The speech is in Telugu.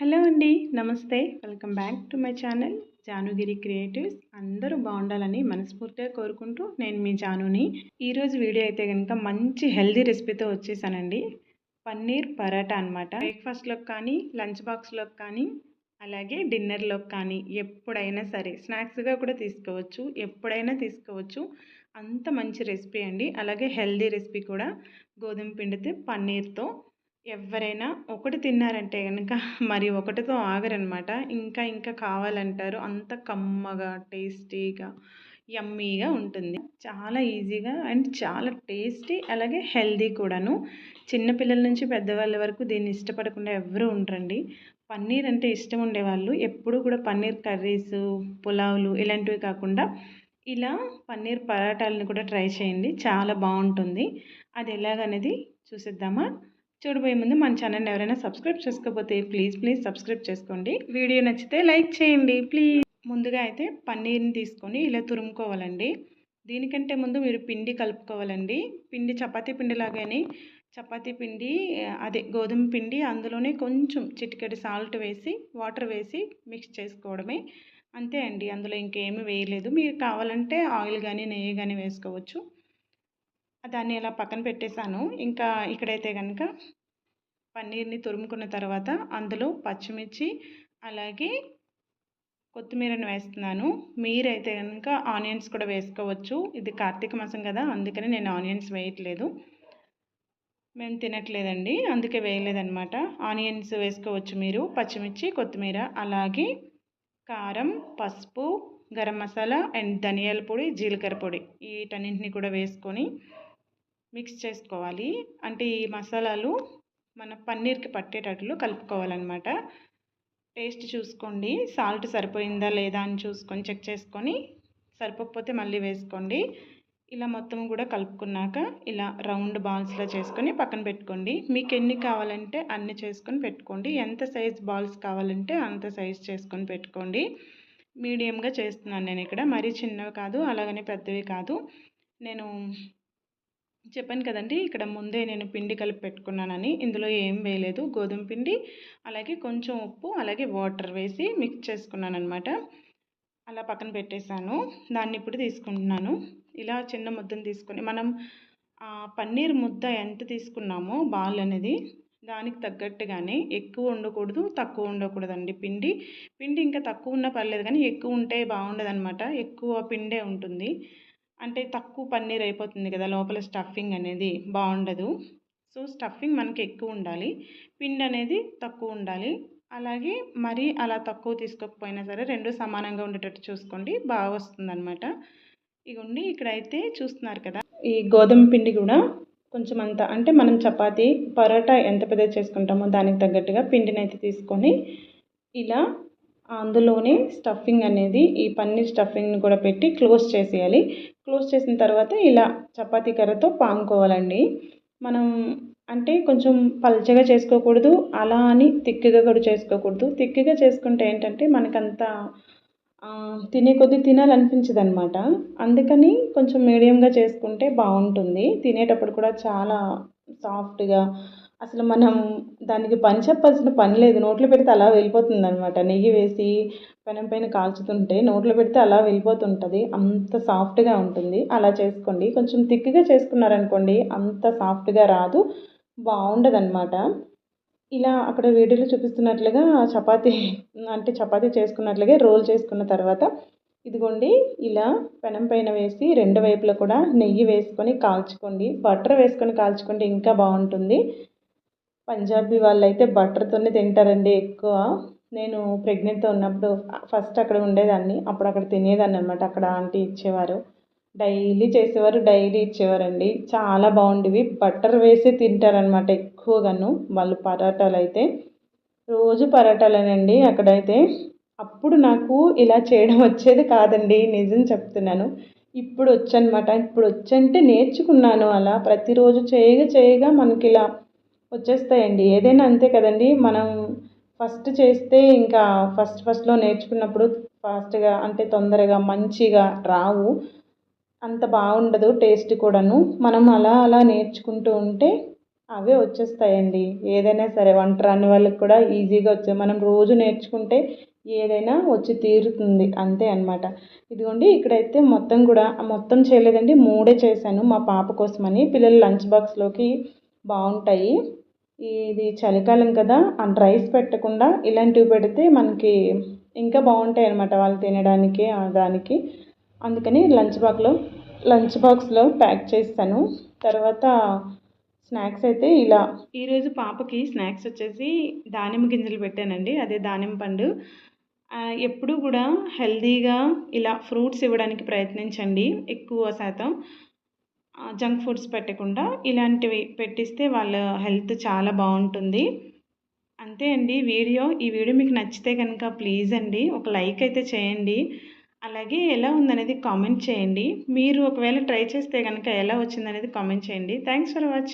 హలో అండి. నమస్తే. Welcome back to my channel Janugiri creatives. అందరూ బాగుండాలని మనస్ఫూర్తిగా కోరుకుంటూ నేను మీ జానుని. ఈరోజు వీడియో అయితే కనుక మంచి హెల్దీ రెసిపీతో వచ్చేసానండి. పన్నీర్ పరాటా అనమాట. బ్రేక్ఫాస్ట్లోకి కానీ, లంచ్ బాక్స్లోకి కానీ, అలాగే డిన్నర్లోకి కానీ ఎప్పుడైనా సరే స్నాక్స్గా కూడా తీసుకోవచ్చు. ఎప్పుడైనా తీసుకోవచ్చు. అంత మంచి రెసిపీ అండి. అలాగే హెల్దీ రెసిపీ కూడా. గోధుమ పిండితో పన్నీర్తో ఎవరైనా ఒకటి తిన్నారంటే గనుక మరి ఒకటితో ఆగరనమాట. ఇంకా ఇంకా కావాలంటారు. అంత కమ్మగా, టేస్టీగా, యమ్మీగా ఉంటుంది. చాలా ఈజీగా అండ్ చాలా టేస్టీ, అలాగే హెల్దీ కూడాను. చిన్న పిల్లల నుంచి పెద్దవాళ్ళ వరకు దీన్ని ఇష్టపడకుండా ఎవరు ఉండరండి. పన్నీర్ అంటే ఇష్టం ఉండేవాళ్ళు ఎప్పుడూ కూడా పన్నీర్ కర్రీసు, పులావులు ఇలాంటివి కాకుండా ఇలా పన్నీర్ పరాటాలను కూడా ట్రై చేయండి. చాలా బాగుంటుంది. అది ఎలాగనేది చూసేద్దామా? చూడబోయే ముందు మన ఛానల్ని ఎవరైనా సబ్స్క్రైబ్ చేసుకోకపోతే ప్లీజ్ సబ్స్క్రైబ్ చేసుకోండి. వీడియో నచ్చితే లైక్ చేయండి ప్లీజ్. ముందుగా అయితే పన్నీర్ని తీసుకొని ఇలా తురుముకోవాలండి. దీనికంటే ముందు మీరు పిండి కలుపుకోవాలండి. పిండి చపాతీ పిండి లాగానే చపాతీ పిండి, అదే గోధుమ పిండి, అందులోనే కొంచెం చిటికెడు సాల్ట్ వేసి వాటర్ వేసి మిక్స్ చేసుకోవడమే. అంతే అండి, అందులో ఇంకేమీ వేయలేదు. మీరు కావాలంటే ఆయిల్ కానీ నెయ్యి కానీ వేసుకోవచ్చు. దాన్ని ఇలా పక్కన పెట్టేశాను. ఇంకా ఇక్కడైతే కనుక పన్నీర్ని తురుముకున్న తర్వాత అందులో పచ్చిమిర్చి అలాగే కొత్తిమీరను వేస్తున్నాను. మీరైతే కనుక ఆనియన్స్ కూడా వేసుకోవచ్చు. ఇది కార్తీక మాసం కదా, అందుకని నేను ఆనియన్స్ వేయట్లేదు. మేము తినట్లేదండి, అందుకే వేయలేదన్నమాట. ఆనియన్స్ వేసుకోవచ్చు మీరు, పచ్చిమిర్చి, కొత్తిమీర, అలాగే కారం, పసుపు, గరం మసాలా అండ్ ధనియాల పొడి, జీలకర్ర పొడి వీటన్నింటినీ కూడా వేసుకొని మిక్స్ చేసుకోవాలి. అంటే ఈ మసాలాలు మన పన్నీర్కి పట్టేటట్లు కలుపుకోవాలన్నమాట. టేస్ట్ చూసుకోండి, సాల్ట్ సరిపోయిందా లేదా అని చూసుకొని చెక్ చేసుకొని, సరిపోకపోతే మళ్ళీ వేసుకోండి. ఇలా మొత్తం కూడా కలుపుకున్నాక ఇలా రౌండ్ బాల్స్లో చేసుకొని పక్కన పెట్టుకోండి. మీకు ఎన్ని కావాలంటే అన్ని చేసుకొని పెట్టుకోండి. ఎంత సైజ్ బాల్స్ కావాలంటే అంత సైజ్ చేసుకొని పెట్టుకోండి. మీడియంగా చేస్తున్నాను నేను ఇక్కడ, మరీ చిన్నవి కాదు అలాగనే పెద్దవి కాదు. నేను చెప్పాను కదండి, ఇక్కడ ముందే నేను పిండి కలిపి పెట్టుకున్నానని. ఇందులో ఏం వేయలేదు. గోధుమ పిండి అలాగే కొంచెం ఉప్పు అలాగే వాటర్ వేసి మిక్స్ చేసుకున్నాను అనమాట. అలా పక్కన పెట్టేశాను. దాన్ని ఇప్పుడు తీసుకుంటున్నాను. ఇలా చిన్న ముద్దను తీసుకొని మనం పన్నీర్ ముద్ద ఎంత తీసుకున్నామో బాల్ అనేది దానికి తగ్గట్టుగానే ఎక్కువ ఉండకూడదు, తక్కువ ఉండకూడదండి. పిండి ఇంకా తక్కువ ఉన్నా పర్లేదు, కానీ ఎక్కువ ఉంటే బాగుండదనమాట. ఎక్కువ పిండే ఉంటుంది అంటే తక్కువ పన్నీర్ అయిపోతుంది కదా, లోపల స్టఫింగ్ అనేది బాగుండదు. సో స్టఫింగ్ మనకి ఎక్కువ ఉండాలి, పిండి అనేది తక్కువ ఉండాలి. అలాగే మరి అలా తక్కువ తీసుకోకపోయినా సరే రెండు సమానంగా ఉండేటట్టు చూసుకోండి, బాగా వస్తుందన్నమాట. ఇగోండి ఇక్కడైతే చూస్తున్నారు కదా, ఈ గోధుమ పిండి కూడా కొంచెం అంత, అంటే మనం చపాతీ పరోటా ఎంత పెద్ద చేసుకుంటామో దానికి తగ్గట్టుగా పిండిని అయితే తీసుకొని ఇలా అందులోనే స్టఫింగ్ అనేది, ఈ పన్నీర్ స్టఫింగ్ని కూడా పెట్టి క్లోజ్ చేసేయాలి. క్లోజ్ చేసిన తర్వాత ఇలా చపాతీ కర్రతో పాముకోవాలండి. మనం అంటే కొంచెం పల్చగా చేసుకోకూడదు, అలా అని తిక్కుగా కూడా చేసుకోకూడదు. తిక్కుగా చేసుకుంటే ఏంటంటే మనకంత తినే కొద్దీ తినాలనిపించదు అనమాట. అందుకని కొంచెం మీడియంగా చేసుకుంటే బాగుంటుంది. తినేటప్పుడు కూడా చాలా సాఫ్ట్గా, అసలు మనం దానికి పని చెప్పాల్సిన పని లేదు. నోట్లో పెడితే అలా వెళ్ళిపోతుంది అనమాట. నెయ్యి వేసి పెనం పైన కాల్చుతుంటే నోట్లో పెడితే అలా వెళ్ళిపోతుంటుంది. అంత సాఫ్ట్గా ఉంటుంది. అలా చేసుకోండి. కొంచెం థిక్గా చేసుకున్నారనుకోండి అంత సాఫ్ట్గా రాదు, బాగుండదన్నమాట. ఇలా అక్కడ వీడియోలో చూపిస్తున్నట్లుగా చపాతీ చేసుకున్నట్లుగా రోల్ చేసుకున్న తర్వాత ఇదిగోండి ఇలా పెనం పైన వేసి రెండు వైపులా కూడా నెయ్యి వేసుకొని కాల్చుకోండి. బటర్ వేసుకొని కాల్చుకుంటే ఇంకా బాగుంటుంది. పంజాబీ వాళ్ళైతే బటర్తోనే తింటారండి ఎక్కువ. నేను ప్రెగ్నెంట్తో ఉన్నప్పుడు ఫస్ట్ అక్కడ ఉండేదాన్ని, అప్పుడు అక్కడ తినేదాన్ని అనమాట. అక్కడ ఆంటీ ఇచ్చేవారు, డైలీ చేసేవారు, డైలీ ఇచ్చేవారండి. చాలా బాగుండేవి. బటర్ వేసి తింటారనమాట ఎక్కువగాను వాళ్ళు. పరాటాలు అయితే రోజు పరాటాలేనండి అక్కడైతే. అప్పుడు నాకు ఇలా చేయడం వచ్చేది కాదండి, నిజం చెప్తున్నాను. ఇప్పుడు వచ్చనమాట. ఇప్పుడు వచ్చంటే నేర్చుకున్నాను. అలా ప్రతిరోజు చేయగా మనకి ఇలా వచ్చేస్తాయండి. ఏదైనా అంతే కదండి, మనం ఫస్ట్ చేస్తే ఇంకా ఫస్ట్లో నేర్చుకున్నప్పుడు ఫాస్ట్గా అంటే తొందరగా మంచిగా రావు, అంత బాగుండదు టేస్ట్ కూడాను. మనం అలా నేర్చుకుంటూ ఉంటే అవే వచ్చేస్తాయండి. ఏదైనా సరే వంట రాని వాళ్ళకి కూడా ఈజీగా వచ్చాయి. మనం రోజు నేర్చుకుంటే ఏదైనా వచ్చి తీరుతుంది అంతే అనమాట. ఇదిగోండి ఇక్కడైతే మొత్తం చేయలేదండి. 3 చేశాను మా పాప కోసమని. పిల్లల లంచ్ బాక్స్‌లోకి బావుంటాయి. ఇది చలికాలం కదా! రైస్ పెట్టకుండా ఇలాంటివి పెడితే మనకి ఇంకా బావుంటాయన్నమాట వాళ్ళు తినడానికి దానికి. అందుకని లంచ్ బాక్స్‌లో ప్యాక్ చేసేసాను. తర్వాత స్నాక్స్ అయితే ఇలా ఈరోజు పాపకి స్నాక్స్ వచ్చేసి దానిమ్మ గింజలు పెట్టానండి. అదే దానిమ్మ పండు. ఎప్పుడూ కూడా హెల్తీగా ఇలా ఫ్రూట్స్ ఇవ్వడానికి ప్రయత్నించండి ఎక్కువ శాతం. జంక్ ఫుడ్స్ పెట్టకుండా ఇలాంటివి పెట్టిస్తే వాళ్ళ హెల్త్ చాలా బాగుంటుంది. అంతే అండి ఈ వీడియో మీకు నచ్చితే కనుక ప్లీజ్ అండి ఒక లైక్ అయితే చేయండి. అలాగే ఎలా ఉందనేది కామెంట్ చేయండి. మీరు ఒకవేళ ట్రై చేస్తే కనుక ఎలా వచ్చిందనేది కామెంట్ చేయండి. Thanks for watching.